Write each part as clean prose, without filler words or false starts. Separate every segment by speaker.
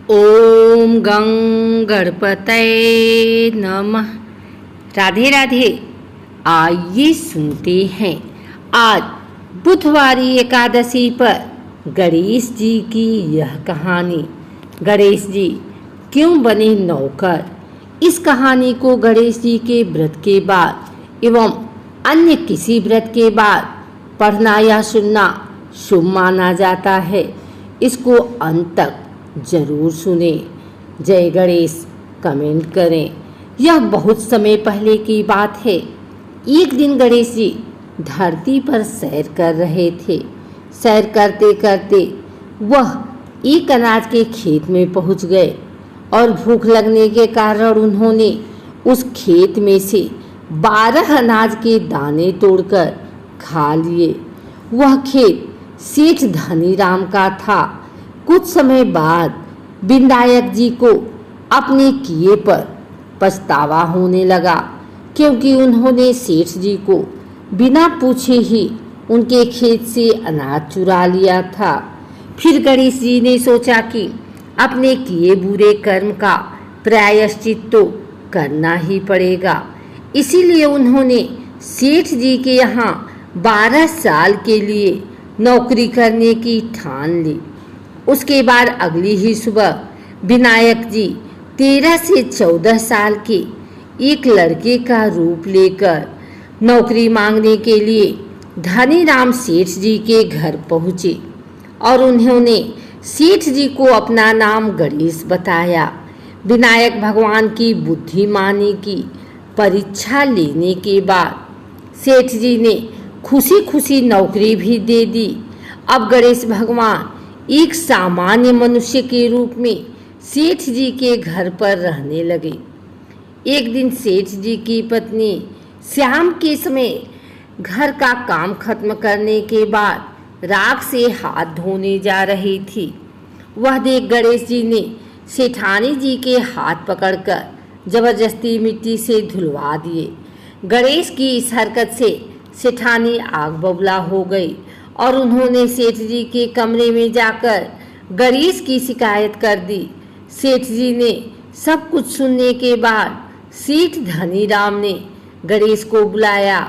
Speaker 1: ओम गं गणपतये नमः। राधे राधे। आइए सुनते हैं आज बुधवारी एकादशी पर गणेश जी की यह कहानी। गणेश जी क्यों बने नौकर? इस कहानी को गणेश जी के व्रत के बाद एवं अन्य किसी व्रत के बाद पढ़ना या सुनना शुभ माना जाता है। इसको अंत तक जरूर सुने। जय गणेश कमेंट करें। यह बहुत समय पहले की बात है। एक दिन गणेश जी धरती पर सैर कर रहे थे। सैर करते करते वह एक अनाज के खेत में पहुंच गए और भूख लगने के कारण उन्होंने उस खेत में से 12 अनाज के दाने तोड़कर खा लिए। वह खेत सेठ धनीराम का था। कुछ समय बाद विनायक जी को अपने किए पर पछतावा होने लगा, क्योंकि उन्होंने सेठ जी को बिना पूछे ही उनके खेत से अनाज चुरा लिया था। फिर गणेश जी ने सोचा कि अपने किए बुरे कर्म का प्रायश्चित तो करना ही पड़ेगा। इसीलिए उन्होंने सेठ जी के यहाँ 12 साल के लिए नौकरी करने की ठान ली। उसके बाद अगली ही सुबह विनायक जी 13 से 14 साल के एक लड़के का रूप लेकर नौकरी मांगने के लिए धनीराम सेठ जी के घर पहुँचे और उन्होंने सेठ जी को अपना नाम गणेश बताया। विनायक भगवान की बुद्धिमानी की परीक्षा लेने के बाद सेठ जी ने खुशी खुशी नौकरी भी दे दी। अब गणेश भगवान एक सामान्य मनुष्य के रूप में सेठ जी के घर पर रहने लगे। एक दिन सेठ जी की पत्नी शाम के समय घर का काम खत्म करने के बाद राख से हाथ धोने जा रही थी। वह देख गणेश जी ने सेठानी जी के हाथ पकड़कर जबरदस्ती मिट्टी से धुलवा दिए। गणेश की इस हरकत से सेठानी आग बबूला हो गई और उन्होंने सेठ जी के कमरे में जाकर गणेश की शिकायत कर दी। सेठ जी ने सब कुछ सुनने के बाद सेठ धनीराम ने गणेश को बुलाया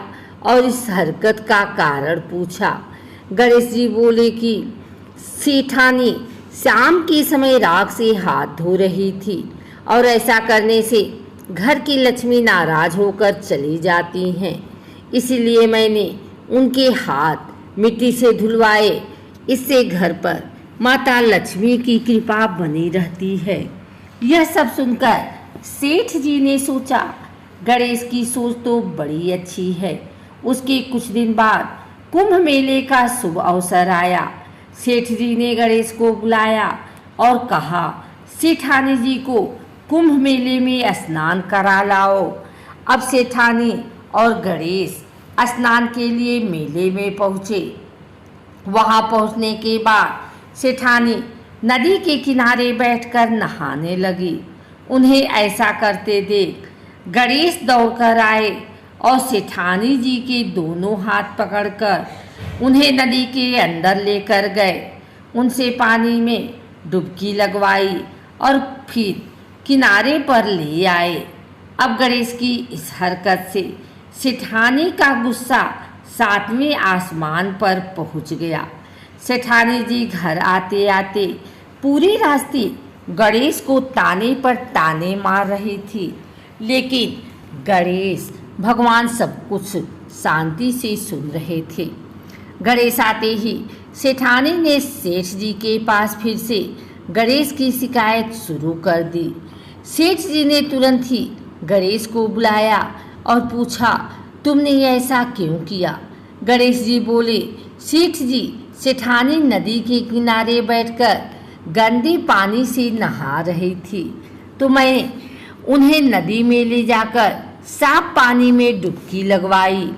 Speaker 1: और इस हरकत का कारण पूछा। गणेश जी बोले कि सेठानी शाम के समय राख से हाथ धो रही थी और ऐसा करने से घर की लक्ष्मी नाराज होकर चली जाती हैं। इसलिए मैंने उनके हाथ मिट्टी से धुलवाए। इससे घर पर माता लक्ष्मी की कृपा बनी रहती है। यह सब सुनकर सेठ जी ने सोचा, गणेश की सोच तो बड़ी अच्छी है। उसके कुछ दिन बाद कुंभ मेले का शुभ अवसर आया। सेठ जी ने गणेश को बुलाया और कहा, सेठानी जी को कुंभ मेले में स्नान करा लाओ। अब सेठानी और गणेश स्नान के लिए मेले में पहुँचे। वहाँ पहुँचने के बाद सेठानी नदी के किनारे बैठकर नहाने लगी। उन्हें ऐसा करते देख गणेश दौड़कर आए और सेठानी जी के दोनों हाथ पकड़कर उन्हें नदी के अंदर लेकर गए। उनसे पानी में डुबकी लगवाई और फिर किनारे पर ले आए। अब गणेश की इस हरकत से सेठानी का गुस्सा 7वें आसमान पर पहुंच गया। सेठानी जी घर आते आते पूरे रास्ते गणेश को ताने पर ताने मार रही थी, लेकिन गणेश भगवान सब कुछ शांति से सुन रहे थे। गणेश आते ही सेठानी ने सेठ जी के पास फिर से गणेश की शिकायत शुरू कर दी। सेठ जी ने तुरंत ही गणेश को बुलाया और पूछा, तुमने ऐसा क्यों किया? गणेश जी बोले, सेठ जी, सेठानी नदी के किनारे बैठकर गंदे पानी से नहा रही थी, तो मैं उन्हें नदी में ले जाकर साफ पानी में डुबकी लगवाई।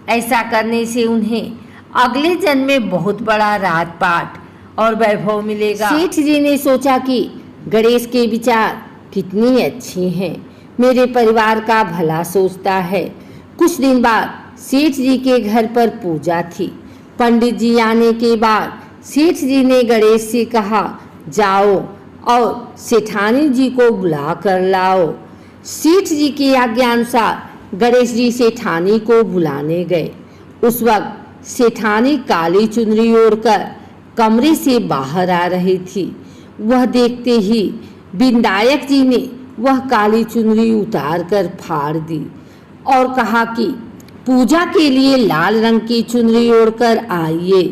Speaker 1: ऐसा करने से उन्हें अगले जन्म में बहुत बड़ा राजपाट और वैभव मिलेगा। सेठ जी ने सोचा कि गणेश के विचार कितनी अच्छी हैं, मेरे परिवार का भला सोचता है। कुछ दिन बाद सेठ जी के घर पर पूजा थी। पंडित जी आने के बाद सेठ जी ने गणेश से कहा, जाओ और सेठानी जी को बुला कर लाओ। सेठ जी की आज्ञानुसार गणेश जी सेठानी को बुलाने गए। उस वक्त सेठानी काली चुनरी ओढ़कर कमरे से बाहर आ रही थी। वह देखते ही विनायक जी ने वह काली चुनरी उतार कर फाड़ दी और कहा कि पूजा के लिए लाल रंग की चुनरी ओढ़कर आइए।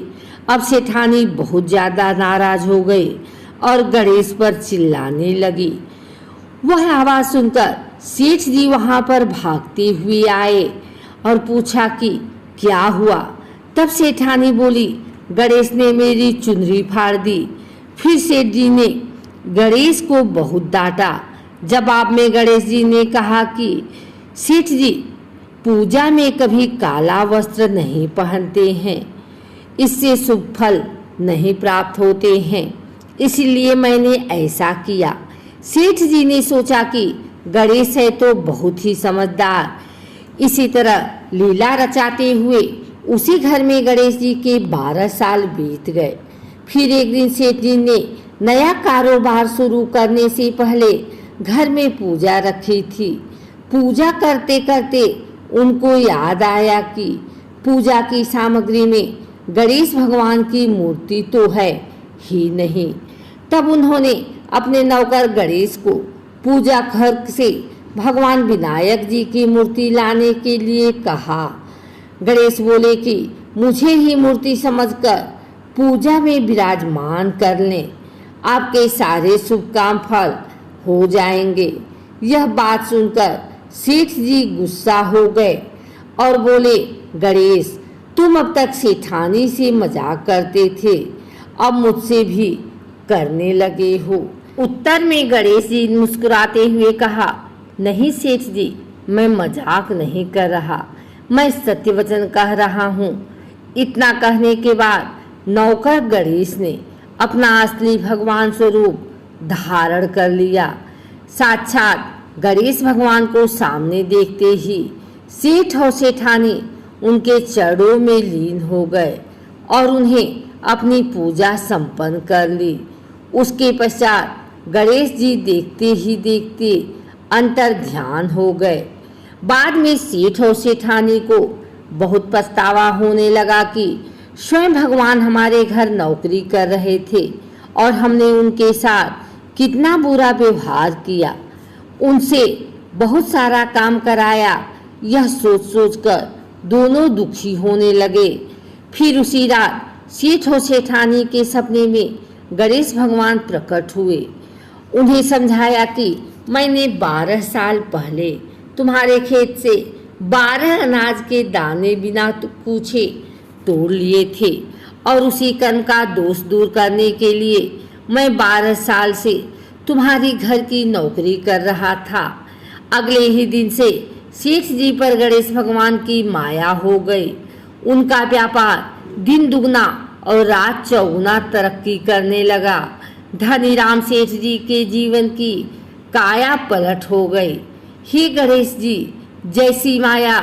Speaker 1: अब सेठानी बहुत ज्यादा नाराज हो गई और गणेश पर चिल्लाने लगी। वह आवाज सुनकर सेठ जी वहां पर भागते हुए आए और पूछा कि क्या हुआ। तब सेठानी बोली, गणेश ने मेरी चुनरी फाड़ दी। फिर सेठ जी ने गणेश को बहुत डांटा। जवाब में गणेश जी ने कहा कि सेठ जी पूजा में कभी काला वस्त्र नहीं पहनते हैं, इससे शुभ फल नहीं प्राप्त होते हैं, इसलिए मैंने ऐसा किया। सेठ जी ने सोचा कि गणेश है तो बहुत ही समझदार। इसी तरह लीला रचाते हुए उसी घर में गणेश जी के 12 साल बीत गए। फिर एक दिन सेठ जी ने नया कारोबार शुरू करने से पहले घर में पूजा रखी थी। पूजा करते करते उनको याद आया कि पूजा की सामग्री में गणेश भगवान की मूर्ति तो है ही नहीं। तब उन्होंने अपने नौकर गणेश को पूजा घर से भगवान विनायक जी की मूर्ति लाने के लिए कहा। गणेश बोले कि मुझे ही मूर्ति समझकर पूजा में विराजमान कर लें, आपके सारे शुभ काम फल हो जाएंगे। यह बात सुनकर सेठ जी गुस्सा हो गए और बोले, गणेश तुम अब तक सेठानी से मजाक करते थे, अब मुझसे भी करने लगे हो। उत्तर में गणेश जी मुस्कुराते हुए कहा, नहीं सेठ जी, मैं मजाक नहीं कर रहा, मैं सत्य वचन कह रहा हूँ। इतना कहने के बाद नौकर गणेश ने अपना असली भगवान स्वरूप धारण कर लिया। साक्षात गणेश भगवान को सामने देखते ही सेठ और सेठानी उनके चरणों में लीन हो गए और उन्हें अपनी पूजा संपन्न कर ली। उसके पश्चात गणेश जी देखते ही देखते अंतर ध्यान हो गए। बाद में सेठ और सेठानी को बहुत पछतावा होने लगा कि स्वयं भगवान हमारे घर नौकरी कर रहे थे और हमने उनके साथ कितना बुरा व्यवहार किया, उनसे बहुत सारा काम कराया। यह सोच सोच कर दोनों दुखी होने लगे। फिर उसी रात सेठ और सेठानी के सपने में गणेश भगवान प्रकट हुए। उन्हें समझाया कि मैंने 12 साल पहले तुम्हारे खेत से 12 अनाज के दाने बिना पूछे तोड़ लिए थे और उसी कर्म का दोष दूर करने के लिए मैं 12 साल से तुम्हारी घर की नौकरी कर रहा था। अगले ही दिन से सेठ जी पर गणेश भगवान की माया हो गई। उनका व्यापार दिन दुगना और रात चौगुना तरक्की करने लगा। धनीराम सेठ जी के जीवन की काया पलट हो गई। हे गणेश जी, जैसी माया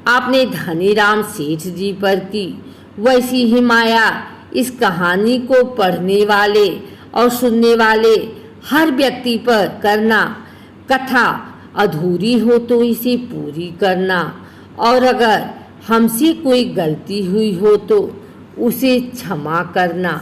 Speaker 1: आपने धनीराम सेठ जी पर की, वैसी ही माया इस कहानी को पढ़ने वाले और सुनने वाले हर व्यक्ति पर करना। कथा अधूरी हो तो इसे पूरी करना और अगर हमसे कोई गलती हुई हो तो उसे क्षमा करना।